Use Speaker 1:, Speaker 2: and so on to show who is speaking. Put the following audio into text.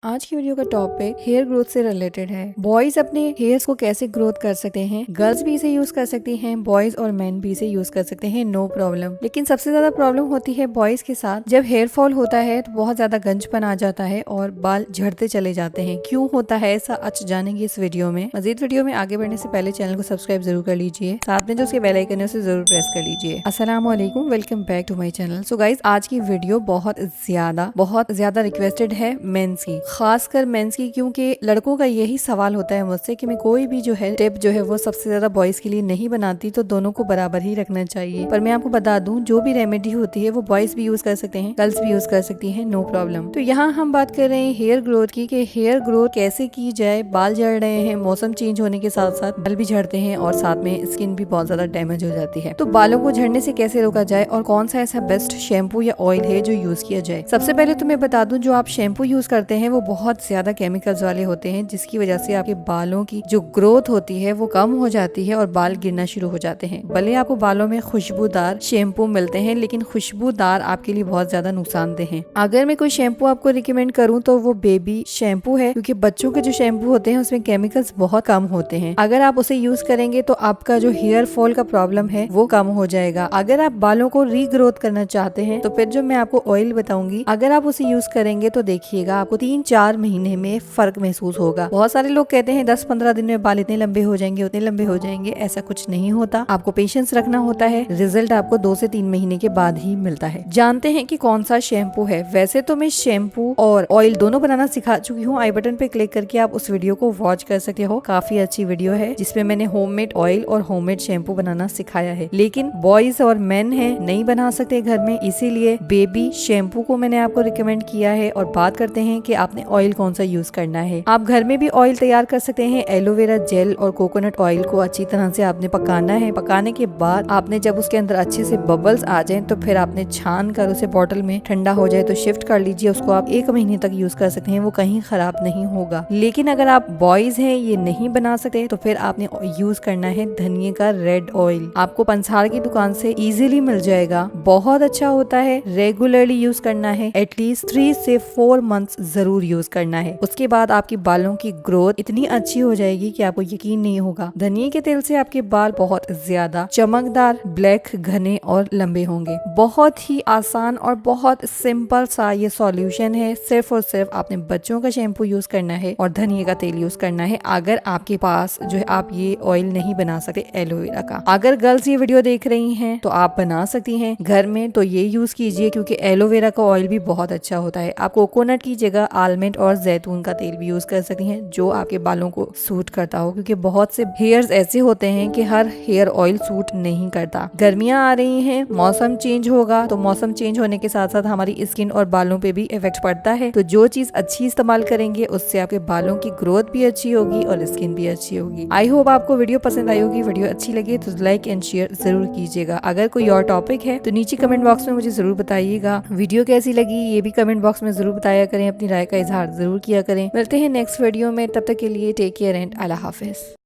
Speaker 1: आज की वीडियो का टॉपिक हेयर ग्रोथ से रिलेटेड है। बॉयज अपने हेयर्स को कैसे ग्रोथ कर सकते हैं। गर्ल्स भी इसे यूज कर सकती हैं, बॉयज और मैन भी इसे यूज कर सकते हैं, नो प्रॉब्लम। लेकिन सबसे ज्यादा प्रॉब्लम होती है बॉयज के साथ। जब हेयर फॉल होता है तो बहुत ज्यादा गंजपन आ जाता है और बाल झड़ते चले जाते हैं। क्यों होता है ऐसा, आज जानेंगे इस वीडियो में। मजीद वीडियो में आगे बढ़ने से पहले चैनल को सब्सक्राइब जरूर कर लीजिए, साथ में जो उसके बेल आइकन है उसे जरूर प्रेस कर लीजिए। अस्सलाम वालेकुम, welcome back to my channel. So guys, आज की वीडियो बहुत ज्यादा रिक्वेस्टेड है मेंस की, खासकर मेंस की, क्योंकि लड़कों का यही सवाल होता है मुझसे कि मैं कोई भी जो है टिप जो है वो सबसे ज्यादा बॉयज के लिए नहीं बनाती, तो दोनों को बराबर ही रखना चाहिए। पर मैं आपको बता दूं, जो भी रेमेडी होती है वो बॉयज भी यूज कर सकते हैं, गर्ल्स भी यूज कर सकती हैं, नो प्रॉब्लम। तो यहाँ हम बात कर रहे हैं हेयर ग्रोथ की, कि हेयर ग्रोथ कैसे की जाए। बाल झड़ रहे हैं, मौसम चेंज होने के साथ साथ बाल भी झड़ते हैं और साथ में स्किन भी बहुत ज्यादा डैमेज हो जाती है। तो बालों को झड़ने से कैसे रोका जाए और कौन सा ऐसा बेस्ट शैम्पू या ऑयल है जो यूज किया जाए। सबसे पहले तो मैं बता दूं, जो आप शैम्पू यूज करते हैं वो बहुत ज्यादा केमिकल्स वाले होते हैं, जिसकी वजह से आपके बालों की जो ग्रोथ होती है वो कम हो जाती है और बाल गिरना शुरू हो जाते हैं। भले आपको बालों में खुशबूदार शैम्पू मिलते हैं, लेकिन खुशबूदार आपके लिए बहुत ज्यादा नुकसानदेह है। अगर मैं कोई शैम्पू आपको रिकमेंड करूँ तो वो बेबी शैम्पू है, क्योंकि बच्चों के जो शैम्पू होते हैं उसमें केमिकल्स बहुत कम होते हैं। अगर आप उसे यूज करेंगे तो आपका जो हेयर फॉल का प्रॉब्लम है वो कम हो जाएगा। अगर आप बालों को रीग्रोथ करना चाहते हैं तो फिर जो मैं आपको ऑयल बताऊंगी, अगर आप उसे यूज करेंगे तो देखिएगा आपको 3-4 महीने में फर्क महसूस होगा। बहुत सारे लोग कहते हैं 10-15 दिन में बाल इतने लंबे हो जाएंगे, उतने लंबे हो जाएंगे। ऐसा कुछ नहीं होता, आपको पेशेंस रखना होता है। रिजल्ट आपको 2 से 3 महीने के बाद ही मिलता है। जानते हैं कि कौन सा शैम्पू है। वैसे तो मैं शैम्पू और ऑयल दोनों बनाना सिखा चुकी हूँ। आई बटन पे क्लिक करके आप उस वीडियो को वॉच कर सकते हो, काफी अच्छी वीडियो है जिसमें मैंने होममेड ऑयल और होममेड शैम्पू बनाना सिखाया है। लेकिन बॉयज और मेन है, नहीं बना सकते घर में, इसीलिए बेबी शैम्पू को मैंने आपको रिकमेंड किया है। और बात करते हैं कि आपने ऑयल कौन सा यूज करना है। आप घर में भी ऑयल तैयार कर सकते हैं। एलोवेरा जेल और कोकोनट ऑयल को अच्छी तरह से आपने पकाना है। पकाने के बाद आपने जब उसके अंदर अच्छे से बबल्स आ जाएं तो फिर आपने छान कर उसे बॉटल में, ठंडा हो जाए तो शिफ्ट कर लीजिए। उसको आप 1 महीने तक यूज कर सकते हैं, वो कहीं खराब नहीं होगा। लेकिन अगर आप बॉयज हैं, ये नहीं बना सकते, तो फिर आपने यूज करना है धनिए का रेड ऑयल। आपको पंसार की दुकान से इजीली मिल जाएगा, बहुत अच्छा होता है। रेगुलरली यूज करना है, एटलीस्ट 3 से 4 मंथ्स जरूर यूज करना है। उसके बाद आपकी बालों की ग्रोथ इतनी अच्छी हो जाएगी कि आपको यकीन नहीं होगा। धनिए के तेल से आपके बाल बहुत ज्यादा चमकदार, ब्लैक, घने और लंबे होंगे। बहुत ही आसान और बहुत सिंपल सा ये सॉल्यूशन है। सिर्फ और सिर्फ आपने बच्चों का शैम्पू यूज करना है और धनिए का तेल यूज करना है। अगर आपके पास जो है आप ये ऑयल नहीं बना सकते एलोवेरा का, अगर गर्ल्स ये वीडियो देख रही हैं तो आप बना सकती हैं घर में, तो ये यूज कीजिए, क्योंकि एलोवेरा का ऑयल भी बहुत अच्छा होता है। आप कोकोनट की जगह आलमंड और जैतून का तेल भी यूज कर सकती हैं, जो आपके बालों को सूट करता हो, क्योंकि बहुत से हेयर्स ऐसे होते हैं कि हर हेयर ऑयल सूट नहीं करता। गर्मियां आ रही हैं, मौसम चेंज होगा, तो मौसम चेंज होने के साथ साथ हमारी स्किन और बालों पे भी इफेक्ट पड़ता है। तो जो चीज अच्छी इस्तेमाल करेंगे उससे आपके बालों की ग्रोथ भी अच्छी होगी और स्किन भी अच्छी होगी। आई होप आपको वीडियो पसंद आई होगी। वीडियो अच्छी लगे तो लाइक एंड शेयर जरूर कीजिएगा। अगर कोई और टॉपिक है तो नीचे कमेंट बॉक्स में मुझे जरूर बताइएगा। वीडियो कैसी लगी ये भी कमेंट बॉक्स में जरूर बताया करें, अपनी राय का इजहार जरूर किया करें। मिलते हैं नेक्स्ट वीडियो में, तब तक के लिए टेक केयर एंड अल्लाह हाफिज।